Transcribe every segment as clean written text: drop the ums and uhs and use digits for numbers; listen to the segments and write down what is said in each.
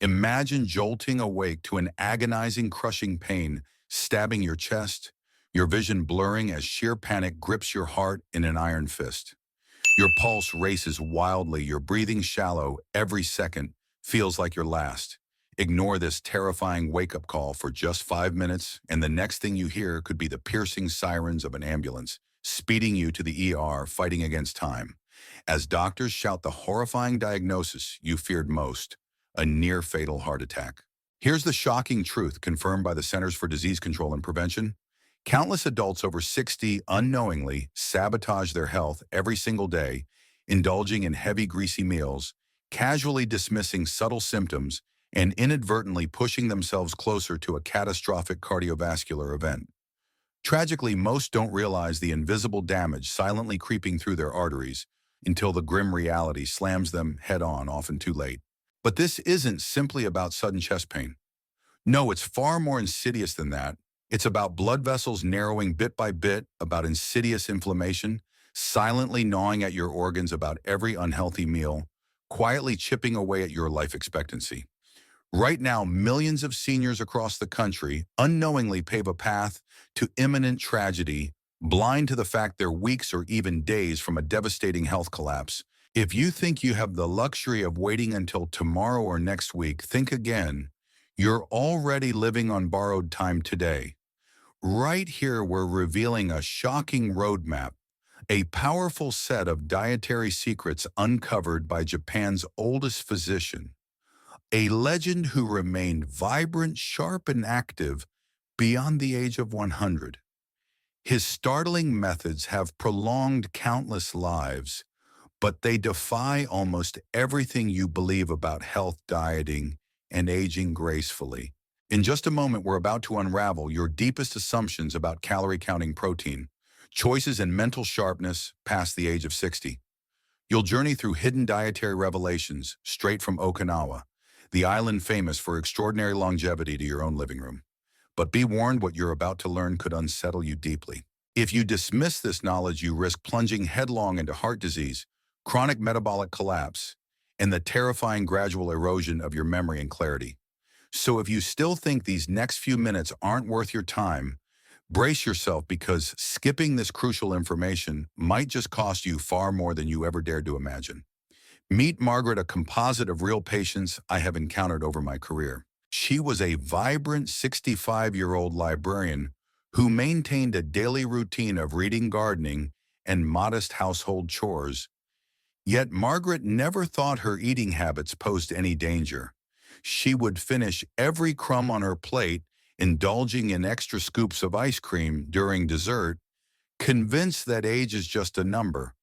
Imagine jolting awake to an agonizing, crushing pain stabbing your chest, your vision blurring as sheer panic grips your heart in an iron fist. Your pulse races wildly, your breathing shallow, every second feels like your last. Ignore this terrifying wake-up call for just 5 minutes, and the next thing you hear could be the piercing sirens of an ambulance, speeding you to the ER, fighting against time. As doctors shout the horrifying diagnosis you feared most, a near-fatal heart attack. Here's the shocking truth confirmed by the Centers for Disease Control and Prevention. Countless adults over 60 unknowingly sabotage their health every single day, indulging in heavy, greasy meals, casually dismissing subtle symptoms, and inadvertently pushing themselves closer to a catastrophic cardiovascular event. Tragically, most don't realize the invisible damage silently creeping through their arteries until the grim reality slams them head-on, often too late. But this isn't simply about sudden chest pain. No, it's far more insidious than that. It's about blood vessels narrowing bit by bit, about insidious inflammation, silently gnawing at your organs, about every unhealthy meal, quietly chipping away at your life expectancy. Right now, millions of seniors across the country unknowingly pave a path to imminent tragedy, blind to the fact they're weeks or even days from a devastating health collapse. If you think you have the luxury of waiting until tomorrow or next week, think again. You're already living on borrowed time today. Right here, we're revealing a shocking roadmap, a powerful set of dietary secrets uncovered by Japan's oldest physician, a legend who remained vibrant, sharp, and active beyond the age of 100. His startling methods have prolonged countless lives, but they defy almost everything you believe about health, dieting, and aging gracefully. In just a moment, we're about to unravel your deepest assumptions about calorie counting, protein, choices, and mental sharpness past the age of 60. You'll journey through hidden dietary revelations straight from Okinawa, the island famous for extraordinary longevity, to your own living room. But be warned, what you're about to learn could unsettle you deeply. If you dismiss this knowledge, you risk plunging headlong into heart disease, chronic metabolic collapse, and the terrifying gradual erosion of your memory and clarity. So if you still think these next few minutes aren't worth your time, brace yourself, because skipping this crucial information might just cost you far more than you ever dared to imagine. Meet Margaret, a composite of real patients I have encountered over my career. She was a vibrant 65-year-old librarian who maintained a daily routine of reading, gardening, and modest household chores. Yet Margaret never thought her eating habits posed any danger. She would finish every crumb on her plate, indulging in extra scoops of ice cream during dessert, convinced that age is just a number.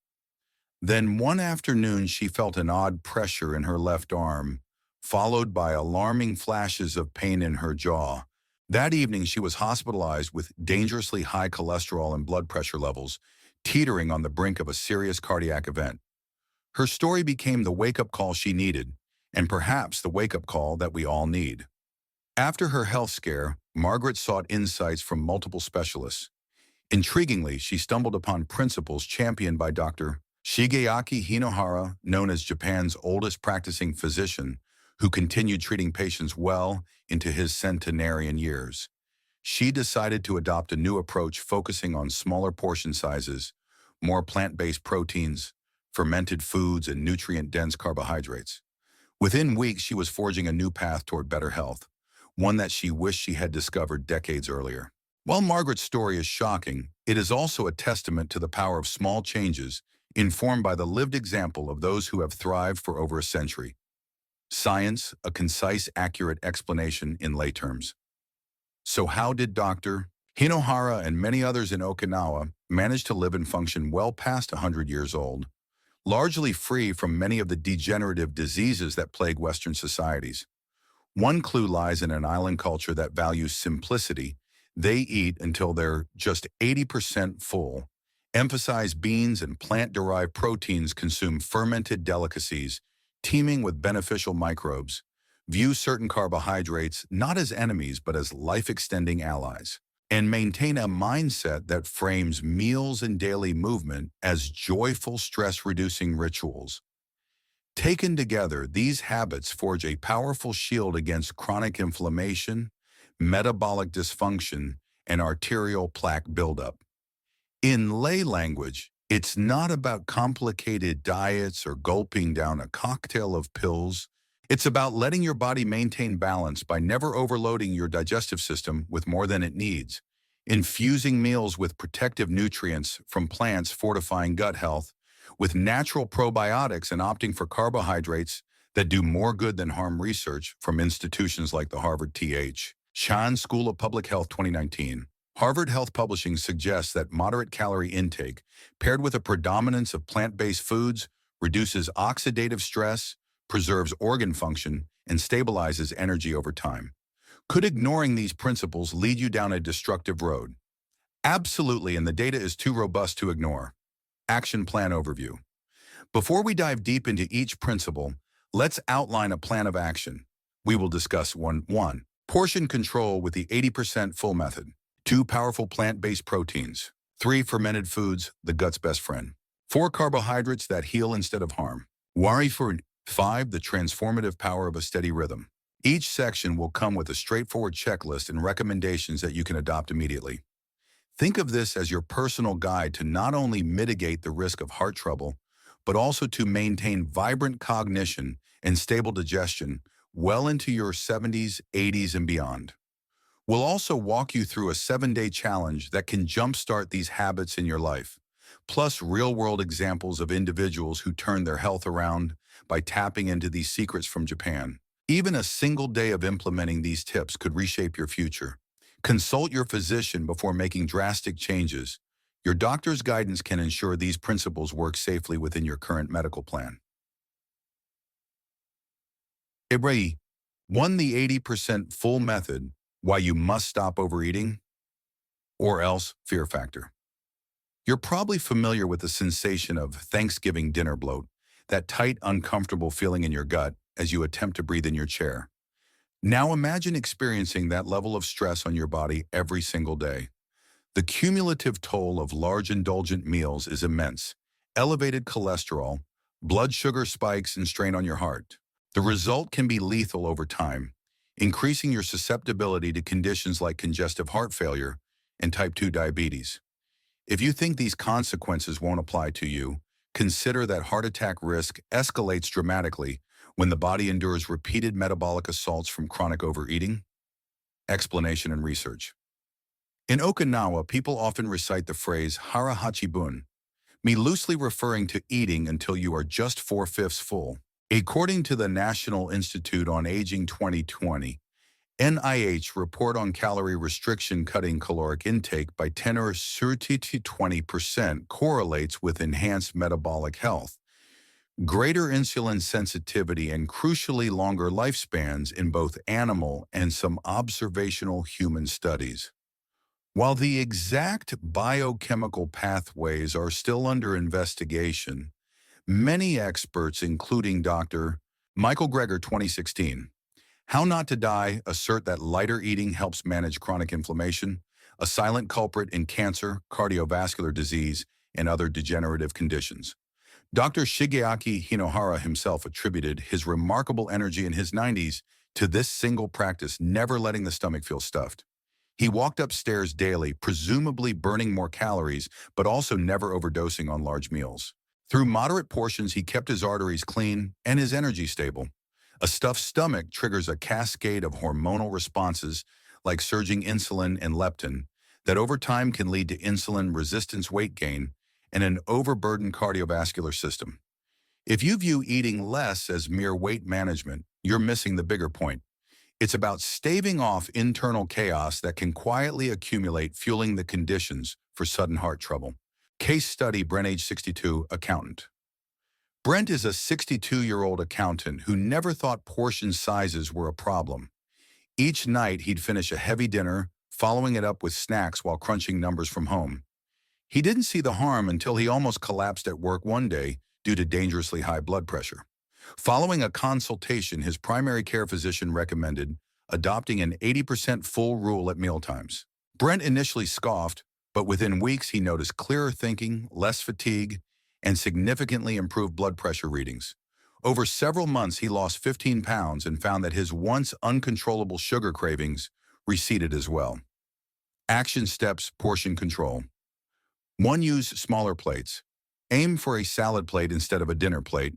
Then one afternoon she felt an odd pressure in her left arm, followed by alarming flashes of pain in her jaw. That evening she was hospitalized with dangerously high cholesterol and blood pressure levels, teetering on the brink of a serious cardiac event. Her story became the wake-up call she needed, and perhaps the wake-up call that we all need. After her health scare, Margaret sought insights from multiple specialists. Intriguingly, she stumbled upon principles championed by Dr. Shigeaki Hinohara, known as Japan's oldest practicing physician, who continued treating patients well into his centenarian years. She decided to adopt a new approach focusing on smaller portion sizes, more plant-based proteins, fermented foods, and nutrient-dense carbohydrates. Within weeks, she was forging a new path toward better health, one that she wished she had discovered decades earlier. While Margaret's story is shocking, it is also a testament to the power of small changes informed by the lived example of those who have thrived for over a century. Science, a concise, accurate explanation in lay terms. So how did Dr. Hinohara and many others in Okinawa manage to live and function well past 100 years old, largely free from many of the degenerative diseases that plague Western societies? One clue lies in an island culture that values simplicity. They eat until they're just 80% full, emphasize beans and plant-derived proteins, consume fermented delicacies teeming with beneficial microbes, view certain carbohydrates not as enemies but as life-extending allies, and maintain a mindset that frames meals and daily movement as joyful, stress-reducing rituals. Taken together, these habits forge a powerful shield against chronic inflammation, metabolic dysfunction, and arterial plaque buildup. In lay language, it's not about complicated diets or gulping down a cocktail of pills. It's about letting your body maintain balance by never overloading your digestive system with more than it needs, infusing meals with protective nutrients from plants fortifying gut health, with natural probiotics and opting for carbohydrates that do more good than harm. Research from institutions like the Harvard T.H. Chan School of Public Health 2019. Harvard Health Publishing suggests that moderate calorie intake, paired with a predominance of plant-based foods, reduces oxidative stress, preserves organ function, and stabilizes energy over time. Could ignoring these principles lead you down a destructive road? Absolutely, and the data is too robust to ignore. Action Plan Overview. Before we dive deep into each principle, let's outline a plan of action. We will discuss 1. Portion control with the 80% full method. 2. Powerful plant-based proteins. 3. Fermented foods, the gut's best friend. 4. Carbohydrates that heal instead of harm. Worry for 5. The transformative power of a steady rhythm. Each section will come with a straightforward checklist and recommendations that you can adopt immediately. Think of this as your personal guide to not only mitigate the risk of heart trouble, but also to maintain vibrant cognition and stable digestion well into your 70s, 80s, and beyond. We'll also walk you through a 7-day challenge that can jumpstart these habits in your life, plus real-world examples of individuals who turned their health around by tapping into these secrets from Japan. Even a single day of implementing these tips could reshape your future. Consult your physician before making drastic changes. Your doctor's guidance can ensure these principles work safely within your current medical plan. Ibrahim, 1. The 80% full method, why you must stop overeating, or else fear factor. You're probably familiar with the sensation of Thanksgiving dinner bloat, that tight, uncomfortable feeling in your gut as you attempt to breathe in your chair. Now imagine experiencing that level of stress on your body every single day. The cumulative toll of large indulgent meals is immense. Elevated cholesterol, blood sugar spikes, and strain on your heart. The result can be lethal over time, increasing your susceptibility to conditions like congestive heart failure and type 2 diabetes. If you think these consequences won't apply to you, consider that heart attack risk escalates dramatically when the body endures repeated metabolic assaults from chronic overeating. Explanation and research. In Okinawa, people often recite the phrase hara hachibun, me loosely referring to eating until you are just 4/5 full. According to the National Institute on Aging 2020, NIH report on calorie restriction cutting caloric intake by 10 or 30 to 20% correlates with enhanced metabolic health, greater insulin sensitivity, and crucially longer lifespans in both animal and some observational human studies. While the exact biochemical pathways are still under investigation, many experts, including Dr. Michael Greger 2016, How Not to Die, assert that lighter eating helps manage chronic inflammation, a silent culprit in cancer, cardiovascular disease, and other degenerative conditions. Dr. Shigeaki Hinohara himself attributed his remarkable energy in his 90s to this single practice, never letting the stomach feel stuffed. He walked upstairs daily, presumably burning more calories, but also never overdosing on large meals. Through moderate portions, he kept his arteries clean and his energy stable. A stuffed stomach triggers a cascade of hormonal responses like surging insulin and leptin that over time can lead to insulin resistance, weight gain, and an overburdened cardiovascular system. If you view eating less as mere weight management, you're missing the bigger point. It's about staving off internal chaos that can quietly accumulate, fueling the conditions for sudden heart trouble. Case study: Brent, age 62, accountant. Brent is a 62-year-old accountant who never thought portion sizes were a problem. Each night, he'd finish a heavy dinner, following it up with snacks while crunching numbers from home. He didn't see the harm until he almost collapsed at work one day due to dangerously high blood pressure. Following a consultation, his primary care physician recommended adopting an 80% full rule at mealtimes. Brent initially scoffed, but within weeks he noticed clearer thinking, less fatigue, and significantly improved blood pressure readings. Over several months, he lost 15 pounds and found that his once uncontrollable sugar cravings receded as well. Action steps, portion control. 1. Use smaller plates. Aim for a salad plate instead of a dinner plate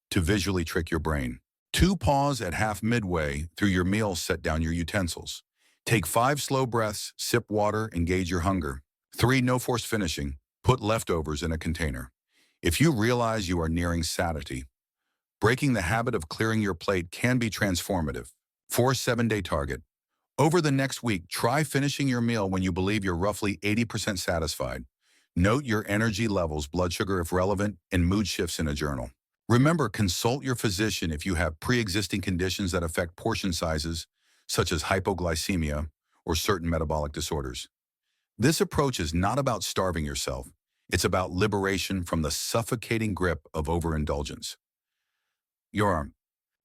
to visually trick your brain. 2. Pause at half midway through your meal, set down your utensils. Take 5 slow breaths, sip water, and gauge your hunger. 3. No forced finishing. Put leftovers in a container. If you realize you are nearing satiety, breaking the habit of clearing your plate can be transformative. 4. 7-day target. Over the next week, try finishing your meal when you believe you're roughly 80% satisfied. Note your energy levels, blood sugar if relevant, and mood shifts in a journal. Remember, consult your physician if you have pre-existing conditions that affect portion sizes, such as hypoglycemia or certain metabolic disorders. This approach is not about starving yourself. It's about liberation from the suffocating grip of overindulgence. Your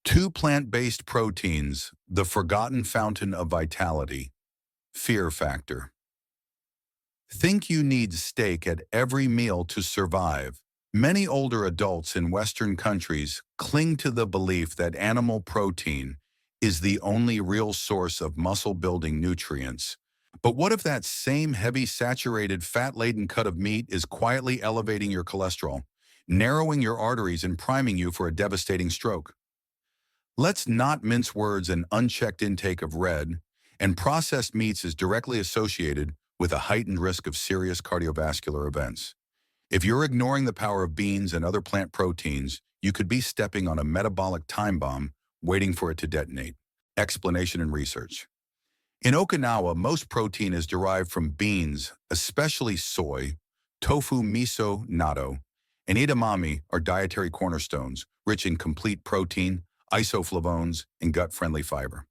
2 plant-based proteins, the forgotten fountain of vitality. Fear factor. Think you need steak at every meal to survive. Many older adults in Western countries cling to the belief that animal protein is the only real source of muscle-building nutrients. But what if that same heavy, saturated, fat-laden cut of meat is quietly elevating your cholesterol, narrowing your arteries, and priming you for a devastating stroke? Let's not mince words. An unchecked intake of red and processed meats is directly associated with a heightened risk of serious cardiovascular events. If you're ignoring the power of beans and other plant proteins, you could be stepping on a metabolic time bomb waiting for it to detonate. Explanation and research. In Okinawa, most protein is derived from beans, especially soy. Tofu, miso, natto, and edamame are dietary cornerstones, rich in complete protein, isoflavones, and gut-friendly fiber.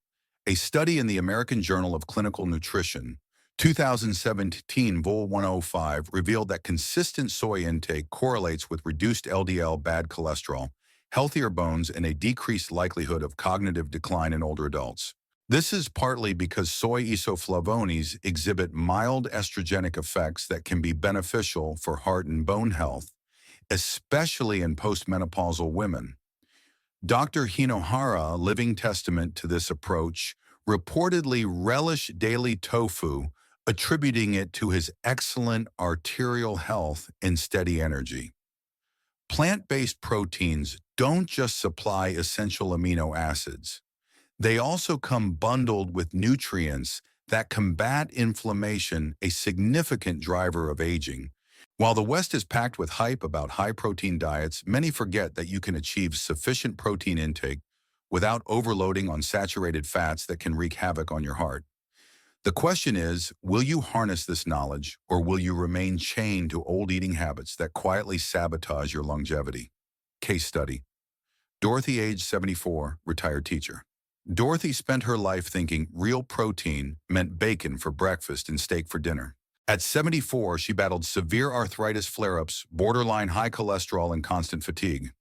A study in the American Journal of Clinical Nutrition, 2017, Vol 105, revealed that consistent soy intake correlates with reduced LDL bad cholesterol, healthier bones, and a decreased likelihood of cognitive decline in older adults. This is partly because soy isoflavones exhibit mild estrogenic effects that can be beneficial for heart and bone health, especially in postmenopausal women. Dr. Hinohara, living testament to this approach, reportedly relished daily tofu, attributing it to his excellent arterial health and steady energy. Plant-based proteins don't just supply essential amino acids. They also come bundled with nutrients that combat inflammation, a significant driver of aging. While the West is packed with hype about high-protein diets, many forget that you can achieve sufficient protein intake without overloading on saturated fats that can wreak havoc on your heart. The question is, will you harness this knowledge, or will you remain chained to old eating habits that quietly sabotage your longevity? Case study. Dorothy, age 74, retired teacher. Dorothy spent her life thinking real protein meant bacon for breakfast and steak for dinner. At 74, she battled severe arthritis flare-ups, borderline high cholesterol, and constant fatigue.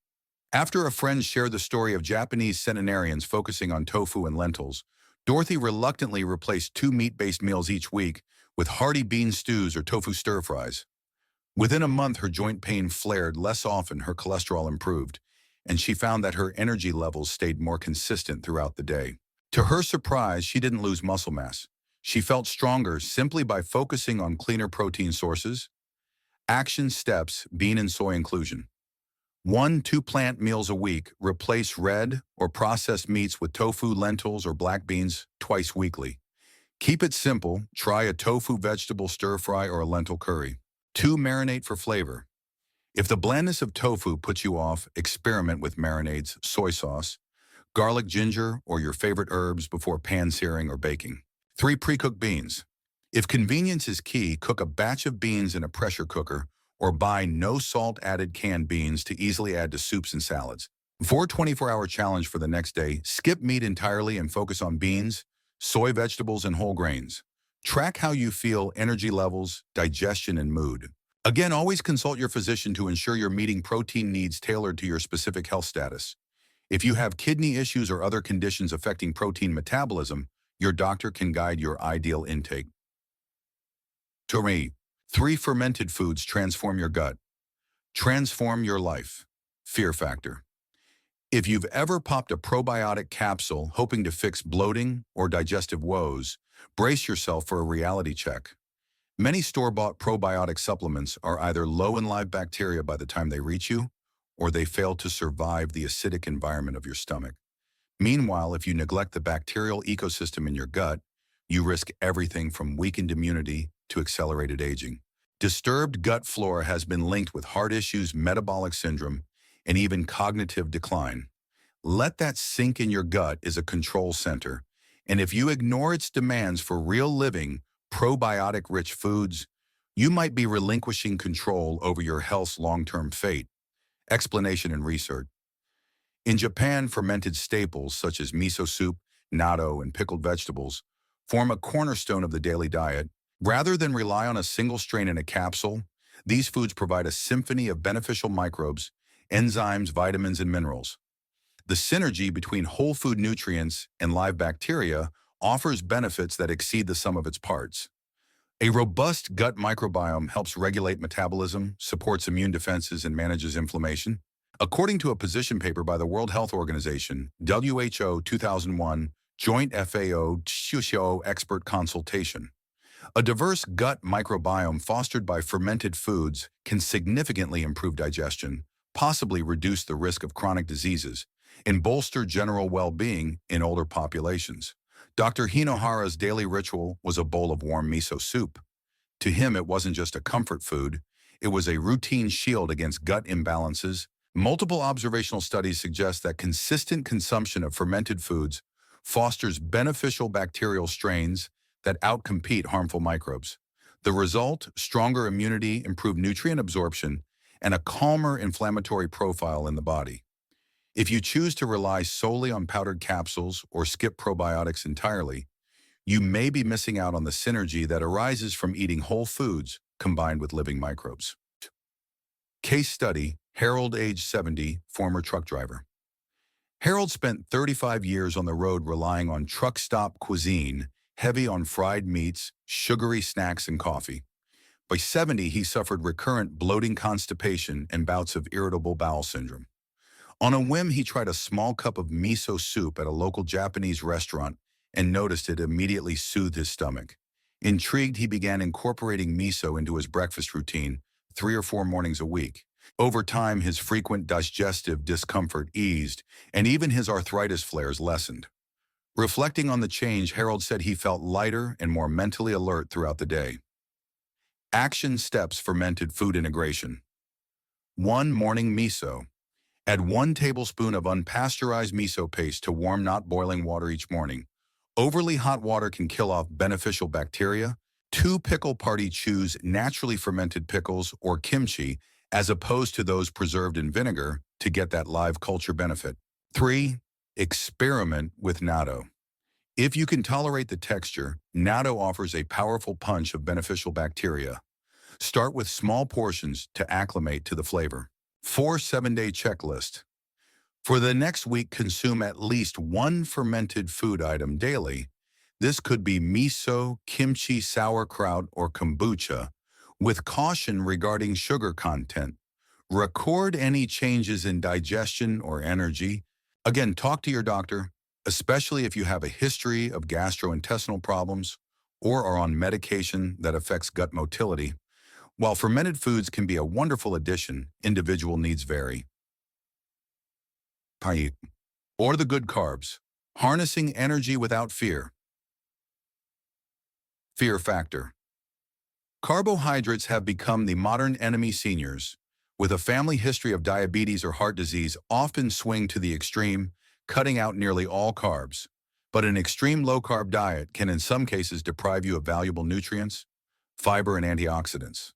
After a friend shared the story of Japanese centenarians focusing on tofu and lentils, Dorothy reluctantly replaced 2 meat-based meals each week with hearty bean stews or tofu stir-fries. Within a month, her joint pain flared less often, her cholesterol improved, and she found that her energy levels stayed more consistent throughout the day. To her surprise, she didn't lose muscle mass. She felt stronger simply by focusing on cleaner protein sources. Action steps, bean and soy inclusion. 1, 2 plant meals a week. Replace red or processed meats with tofu, lentils, or black beans twice weekly. Keep it simple. Try a tofu vegetable stir-fry or a lentil curry. 2, marinate for flavor. If the blandness of tofu puts you off, experiment with marinades, soy sauce, garlic, ginger, or your favorite herbs before pan-searing or baking. 3, pre-cooked beans. If convenience is key, cook a batch of beans in a pressure cooker or buy no salt added canned beans to easily add to soups and salads. 4, 24-hour challenge for the next day. Skip meat entirely and focus on beans, soy, vegetables, and whole grains. Track how you feel, energy levels, digestion, and mood. Again, always consult your physician to ensure you're meeting protein needs tailored to your specific health status. If you have kidney issues or other conditions affecting protein metabolism, your doctor can guide your ideal intake. 3 fermented foods transform your gut. Transform your life. Fear factor. If you've ever popped a probiotic capsule hoping to fix bloating or digestive woes, brace yourself for a reality check. Many store-bought probiotic supplements are either low in live bacteria by the time they reach you, or they fail to survive the acidic environment of your stomach. Meanwhile, if you neglect the bacterial ecosystem in your gut, you risk everything from weakened immunity to accelerated aging. Disturbed gut flora has been linked with heart issues, metabolic syndrome, and even cognitive decline. Let that sink in. Your gut is a control center, and if you ignore its demands for real living, probiotic-rich foods, you might be relinquishing control over your health's long-term fate. Explanation and research. In Japan, fermented staples such as miso soup, natto, and pickled vegetables form a cornerstone of the daily diet. Rather than rely on a single strain in a capsule, these foods provide a symphony of beneficial microbes, enzymes, vitamins, and minerals. The synergy between whole food nutrients and live bacteria offers benefits that exceed the sum of its parts. A robust gut microbiome helps regulate metabolism, supports immune defenses, and manages inflammation. According to a position paper by the World Health Organization, WHO 2001, Joint FAO expert consultation, a diverse gut microbiome fostered by fermented foods can significantly improve digestion, possibly reduce the risk of chronic diseases, and bolster general well-being in older populations. Dr. Hinohara's daily ritual was a bowl of warm miso soup. To him, it wasn't just a comfort food, it was a routine shield against gut imbalances. Multiple observational studies suggest that consistent consumption of fermented foods fosters beneficial bacterial strains that outcompete harmful microbes. The result, stronger immunity, improved nutrient absorption, and a calmer inflammatory profile in the body. If you choose to rely solely on powdered capsules or skip probiotics entirely, you may be missing out on the synergy that arises from eating whole foods combined with living microbes. Case study, Harold, age 70, former truck driver. Harold spent 35 years on the road relying on truck stop cuisine, heavy on fried meats, sugary snacks, and coffee. By 70, he suffered recurrent bloating, constipation, and bouts of irritable bowel syndrome. On a whim, he tried a small cup of miso soup at a local Japanese restaurant and noticed it immediately soothed his stomach. Intrigued, he began incorporating miso into his breakfast routine 3 or 4 mornings a week. Over time, his frequent digestive discomfort eased, and even his arthritis flares lessened. Reflecting on the change, Harold said he felt lighter and more mentally alert throughout the day. Action steps: fermented food integration. 1. Morning miso. Add 1 tablespoon of unpasteurized miso paste to warm, not boiling water each morning. Overly hot water can kill off beneficial bacteria. 2. Pickle party. Choose naturally fermented pickles or kimchi as opposed to those preserved in vinegar to get that live culture benefit. 3. Experiment with natto. If you can tolerate the texture, natto offers a powerful punch of beneficial bacteria. Start with small portions to acclimate to the flavor. 4. 7-day checklist. For the next week, consume at least 1 fermented food item daily. This could be miso, kimchi, sauerkraut, or kombucha, with caution regarding sugar content. Record any changes in digestion or energy. Again, talk to your doctor, especially if you have a history of gastrointestinal problems or are on medication that affects gut motility. While fermented foods can be a wonderful addition, individual needs vary. Or the good carbs. Harnessing energy without fear. Fear factor. Carbohydrates have become the modern enemy. Seniors with a family history of diabetes or heart disease often swing to the extreme, cutting out nearly all carbs. But an extreme low-carb diet can in some cases deprive you of valuable nutrients, fiber, and antioxidants.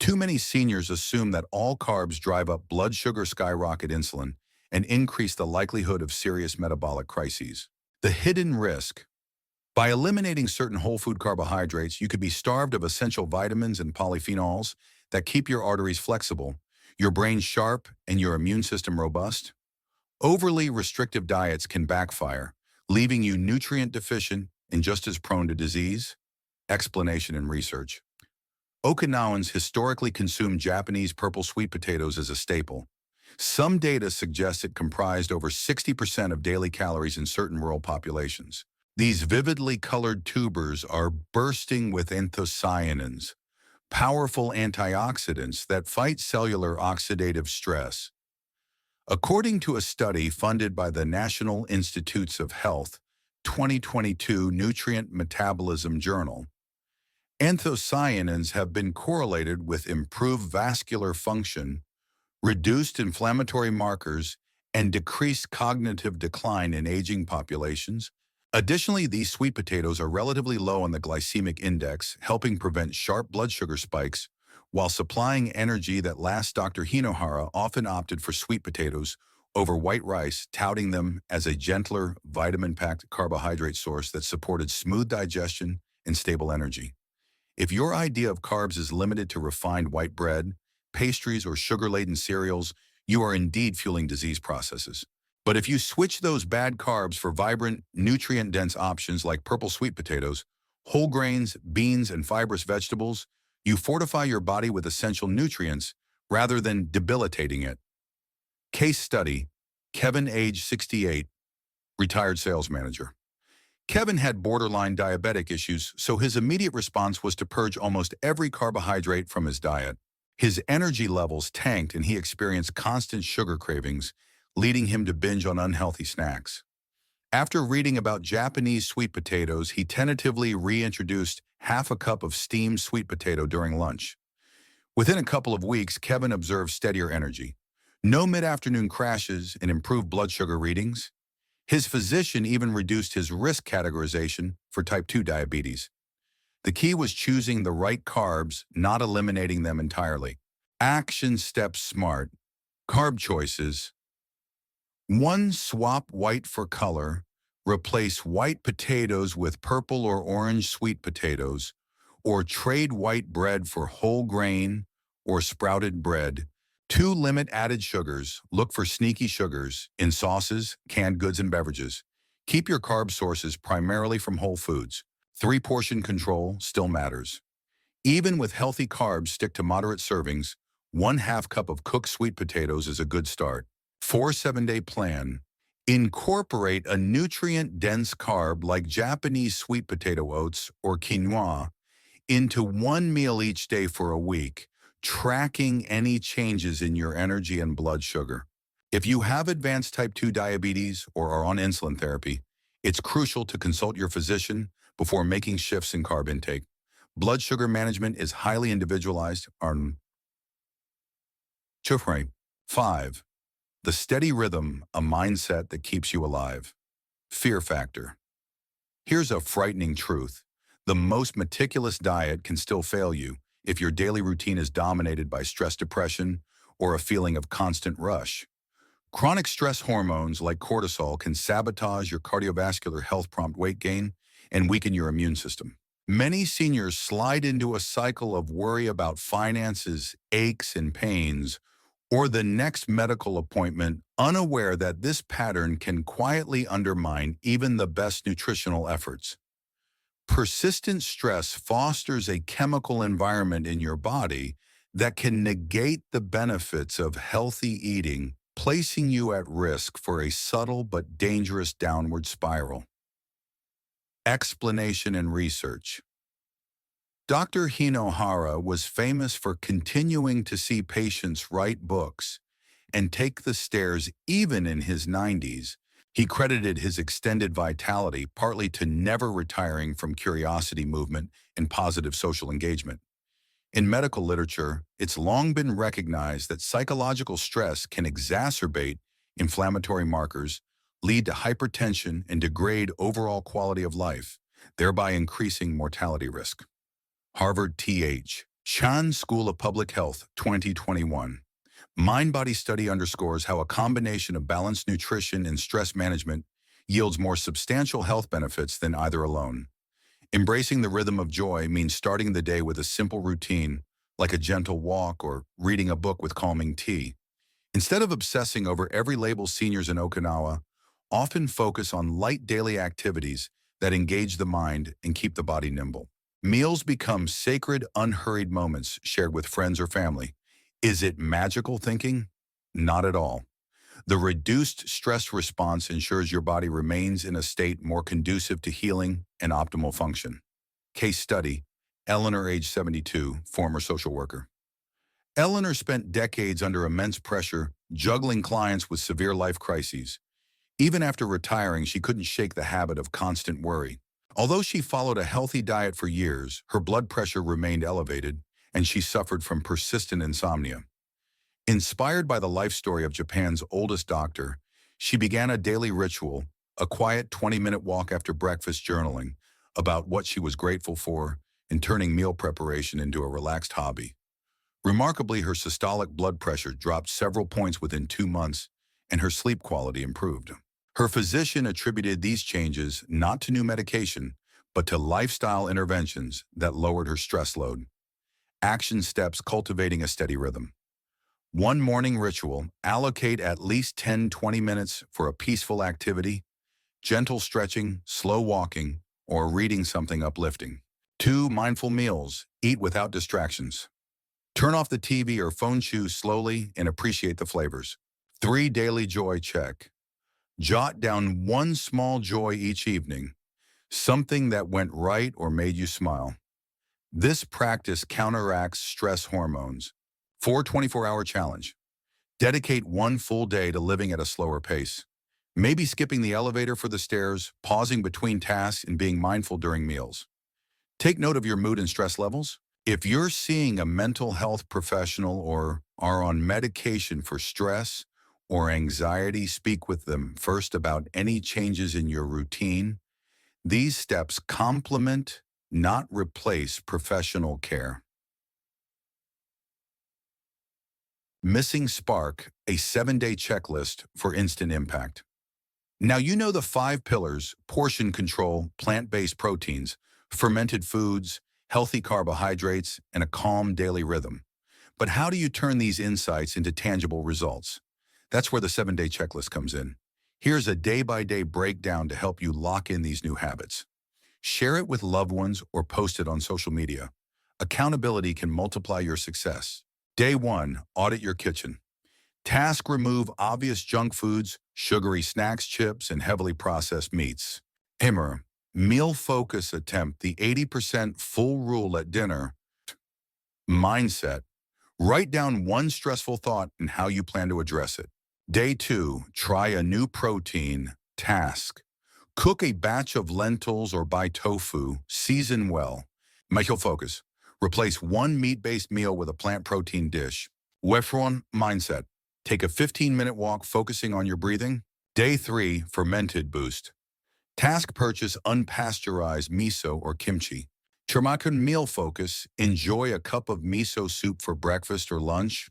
Too many seniors assume that all carbs drive up blood sugar, skyrocket insulin, and increase the likelihood of serious metabolic crises. The hidden risk. By eliminating certain whole food carbohydrates, you could be starved of essential vitamins and polyphenols that keep your arteries flexible, your brain sharp, and your immune system robust. Overly restrictive diets can backfire, leaving you nutrient deficient and just as prone to disease. Explanation and research. Okinawans historically consumed Japanese purple sweet potatoes as a staple. Some data suggests it comprised over 60% of daily calories in certain rural populations. These vividly colored tubers are bursting with anthocyanins, powerful antioxidants that fight cellular oxidative stress. According to a study funded by the National Institutes of Health 2022 Nutrient Metabolism Journal, anthocyanins have been correlated with improved vascular function, reduced inflammatory markers, and decreased cognitive decline in aging populations. Additionally, these sweet potatoes are relatively low on the glycemic index, helping prevent sharp blood sugar spikes, while supplying energy that lasts. Dr. Hinohara often opted for sweet potatoes over white rice, touting them as a gentler, vitamin-packed carbohydrate source that supported smooth digestion and stable energy. If your idea of carbs is limited to refined white bread, pastries, or sugar-laden cereals, you are indeed fueling disease processes. But if you switch those bad carbs for vibrant, nutrient-dense options like purple sweet potatoes, whole grains, beans, and fibrous vegetables, you fortify your body with essential nutrients rather than debilitating it. Case study: Kevin, age 68, retired sales manager. Kevin had borderline diabetic issues, so his immediate response was to purge almost every carbohydrate from his diet. His energy levels tanked and he experienced constant sugar cravings, leading him to binge on unhealthy snacks. After reading about Japanese sweet potatoes, he tentatively reintroduced half a cup of steamed sweet potato during lunch. Within a couple of weeks, Kevin observed steadier energy, no mid-afternoon crashes, and improved blood sugar readings. His physician even reduced his risk categorization for type 2 diabetes. The key was choosing the right carbs, not eliminating them entirely. Action steps: SMART. Carb choices: 1. Swap white for color. Replace white potatoes with purple or orange sweet potatoes, or trade white bread for whole grain or sprouted bread. 2. Limit added sugars. Look for sneaky sugars in sauces, canned goods, and beverages. Keep your carb sources primarily from whole foods. 3. Portion control still matters. Even with healthy carbs, stick to moderate servings. 1/2 cup of cooked sweet potatoes is a good start. 4. 7-day plan. Incorporate a nutrient-dense carb like Japanese sweet potato oats or quinoa into one meal each day for a week, tracking any changes in your energy and blood sugar. If you have advanced type 2 diabetes or are on insulin therapy, it's crucial to consult your physician before making shifts in carb intake. Blood sugar management is highly individualized. 5. The steady rhythm, a mindset that keeps you alive. Fear factor. Here's a frightening truth. The most meticulous diet can still fail you if your daily routine is dominated by stress, depression, or a feeling of constant rush. Chronic stress hormones like cortisol can sabotage your cardiovascular health, prompt weight gain, and weaken your immune system. Many seniors slide into a cycle of worry about finances, aches and pains, or the next medical appointment, unaware that this pattern can quietly undermine even the best nutritional efforts. Persistent stress fosters a chemical environment in your body that can negate the benefits of healthy eating, placing you at risk for a subtle but dangerous downward spiral. Explanation and research. Dr. Hinohara was famous for continuing to see patients write books and take the stairs even in his 90s. He credited his extended vitality partly to never retiring from curiosity, movement, and positive social engagement. In medical literature, it's long been recognized that psychological stress can exacerbate inflammatory markers, lead to hypertension, and degrade overall quality of life, thereby increasing mortality risk. Harvard T.H. Chan School of Public Health, 2021. Mind-body study underscores how a combination of balanced nutrition and stress management yields more substantial health benefits than either alone. Embracing the rhythm of joy means starting the day with a simple routine, like a gentle walk or reading a book with calming tea. Instead of obsessing over every label, seniors in Okinawa often focus on light daily activities that engage the mind and keep the body nimble. Meals become sacred, unhurried moments shared with friends or family. Is it magical thinking? Not at all. The reduced stress response ensures your body remains in a state more conducive to healing and optimal function. Case study, Eleanor, age 72, former social worker. Eleanor spent decades under immense pressure, juggling clients with severe life crises. Even after retiring, she couldn't shake the habit of constant worry. Although she followed a healthy diet for years, her blood pressure remained elevated, and she suffered from persistent insomnia. Inspired by the life story of Japan's oldest doctor, she began a daily ritual, a quiet 20-minute walk after breakfast journaling about what she was grateful for and turning meal preparation into a relaxed hobby. Remarkably, her systolic blood pressure dropped several points within 2 months, and her sleep quality improved. Her physician attributed these changes not to new medication, but to lifestyle interventions that lowered her stress load. Action steps cultivating a steady rhythm. One morning ritual, allocate at least 10-20 minutes for a peaceful activity, gentle stretching, slow walking, or reading something uplifting. 2. Mindful meals, eat without distractions. Turn off the TV or phone, chew slowly, and appreciate the flavors. 3. Daily joy check. Jot down one small joy each evening, something that went right or made you smile. This practice counteracts stress hormones. 4. 24-hour challenge. Dedicate one full day to living at a slower pace. Maybe skipping the elevator for the stairs, pausing between tasks, and being mindful during meals. Take note of your mood and stress levels. If you're seeing a mental health professional or are on medication for stress or anxiety, speak with them first about any changes in your routine. These steps complement, not replace, professional care. Missing spark, a 7-day checklist for instant impact. Now you know the 5 pillars: portion control, plant-based proteins, fermented foods, healthy carbohydrates, and a calm daily rhythm. But how do you turn these insights into tangible results? That's where the 7-day checklist comes in. Here's a day-by-day breakdown to help you lock in these new habits. Share it with loved ones or post it on social media. Accountability can multiply your success. Day 1, audit your kitchen. Task: remove obvious junk foods, sugary snacks, chips, and heavily processed meats. Hammer, meal focus, attempt the 80% full rule at dinner. Mindset, write down one stressful thought and how you plan to address it. Day 2, try a new protein. Task, cook a batch of lentils or buy tofu, season well. Mental focus, replace one meat-based meal with a plant protein dish. Wefron mindset, take a 15-minute walk focusing on your breathing. Day 3, fermented boost. Task: purchase unpasteurized miso or kimchi. Termakun meal focus, enjoy a cup of miso soup for breakfast or lunch.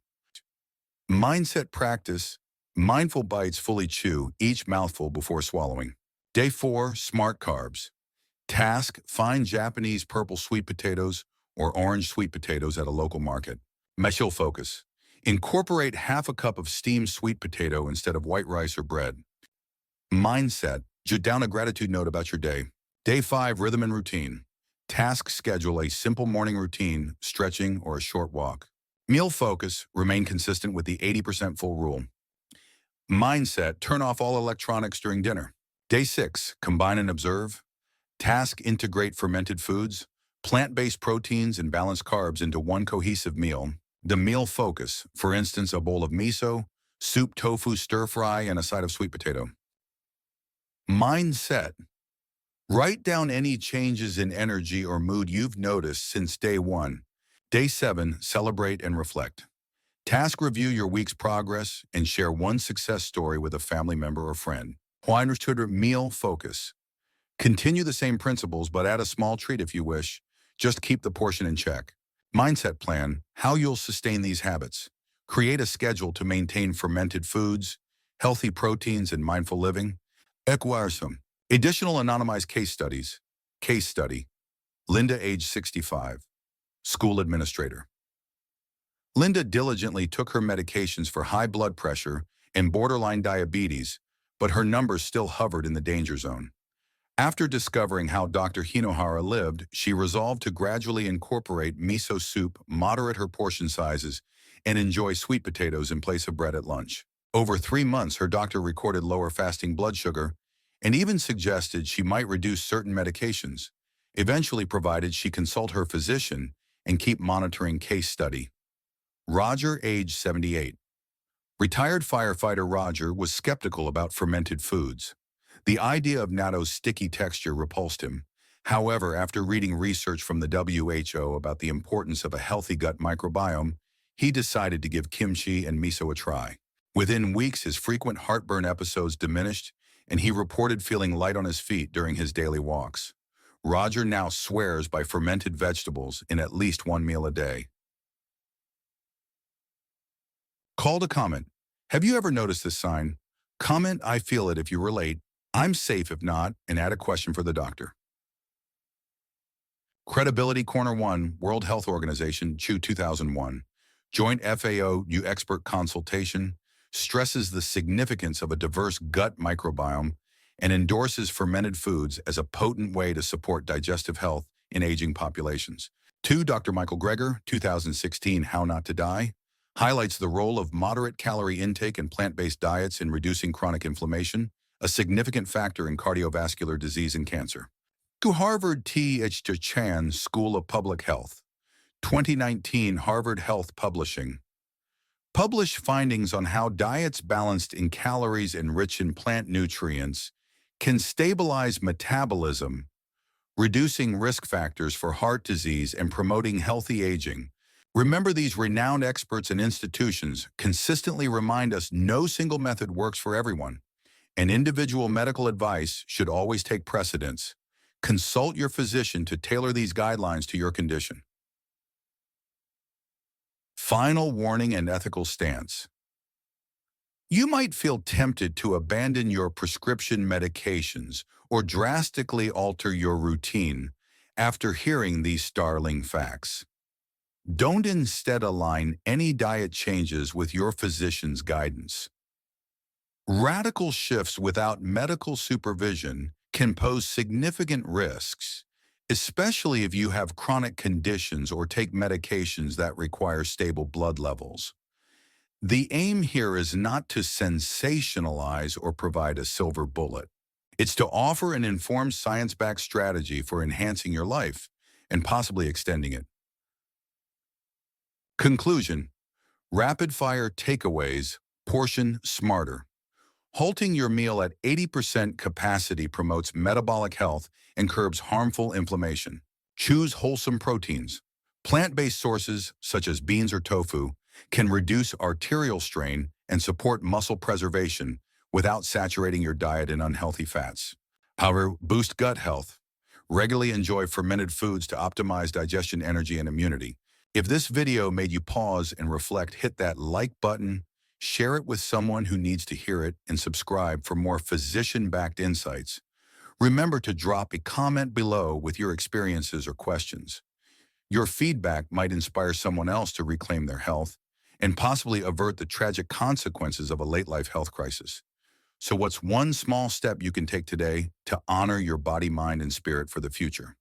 Mindset practice, mindful bites, fully chew each mouthful before swallowing. Day 4, smart carbs. Task: find Japanese purple sweet potatoes or orange sweet potatoes at a local market. Meshil focus, incorporate half a cup of steamed sweet potato instead of white rice or bread. Mindset, jot down a gratitude note about your day. Day 5, rhythm and routine. Task: schedule a simple morning routine, stretching or a short walk. Meal focus, remain consistent with the 80% full rule. Mindset, turn off all electronics during dinner. Day 6, combine and observe. Task: integrate fermented foods, plant-based proteins, and balanced carbs into one cohesive meal. The meal focus, for instance, a bowl of miso, soup, tofu, stir-fry, and a side of sweet potato. Mindset, write down any changes in energy or mood you've noticed since day 1. Day 7, celebrate and reflect. Task: review your week's progress and share one success story with a family member or friend. Hweinrich meal focus. Continue the same principles, but add a small treat if you wish. Just keep the portion in check. Mindset plan, how you'll sustain these habits. Create a schedule to maintain fermented foods, healthy proteins, and mindful living. Equarsum. Additional anonymized case studies. Case study, Linda, age 65, school administrator. Linda diligently took her medications for high blood pressure and borderline diabetes, but her numbers still hovered in the danger zone. After discovering how Dr. Hinohara lived, she resolved to gradually incorporate miso soup, moderate her portion sizes, and enjoy sweet potatoes in place of bread at lunch. Over 3 months, her doctor recorded lower fasting blood sugar and even suggested she might reduce certain medications, eventually provided she consult her physician and keep monitoring case study. Roger, age 78. Retired firefighter Roger was skeptical about fermented foods. The idea of natto's sticky texture repulsed him. However, after reading research from the WHO about the importance of a healthy gut microbiome, he decided to give kimchi and miso a try. Within weeks, his frequent heartburn episodes diminished, and he reported feeling light on his feet during his daily walks. Roger now swears by fermented vegetables in at least one meal a day. Call to comment. Have you ever noticed this sign? Comment, I feel it if you relate. I'm safe if not, and add a question for the doctor. Credibility Corner 1, World Health Organization, CHU 2001. Joint FAO-U expert consultation stresses the significance of a diverse gut microbiome and endorses fermented foods as a potent way to support digestive health in aging populations. 2. Dr. Michael Greger, 2016, How Not to Die, highlights the role of moderate calorie intake and plant-based diets in reducing chronic inflammation, a significant factor in cardiovascular disease and cancer. To Harvard T. H. Chan School of Public Health, 2019 Harvard Health Publishing. Published findings on how diets balanced in calories and rich in plant nutrients can stabilize metabolism, reducing risk factors for heart disease and promoting healthy aging. Remember, these renowned experts and institutions consistently remind us no single method works for everyone, and individual medical advice should always take precedence. Consult your physician to tailor these guidelines to your condition. Final warning and ethical stance. You might feel tempted to abandon your prescription medications or drastically alter your routine after hearing these startling facts. Don't instead align any diet changes with your physician's guidance. Radical shifts without medical supervision can pose significant risks, especially if you have chronic conditions or take medications that require stable blood levels. The aim here is not to sensationalize or provide a silver bullet. It's to offer an informed science-backed strategy for enhancing your life and possibly extending it. Conclusion: rapid-fire takeaways, portion smarter. Halting your meal at 80% capacity promotes metabolic health and curbs harmful inflammation. Choose wholesome proteins. Plant-based sources, such as beans or tofu, can reduce arterial strain and support muscle preservation without saturating your diet in unhealthy fats. However, boost gut health. Regularly enjoy fermented foods to optimize digestion, energy, and immunity. If this video made you pause and reflect, hit that like button, share it with someone who needs to hear it, and subscribe for more physician-backed insights. Remember to drop a comment below with your experiences or questions. Your feedback might inspire someone else to reclaim their health and possibly avert the tragic consequences of a late-life health crisis. So what's one small step you can take today to honor your body, mind, and spirit for the future?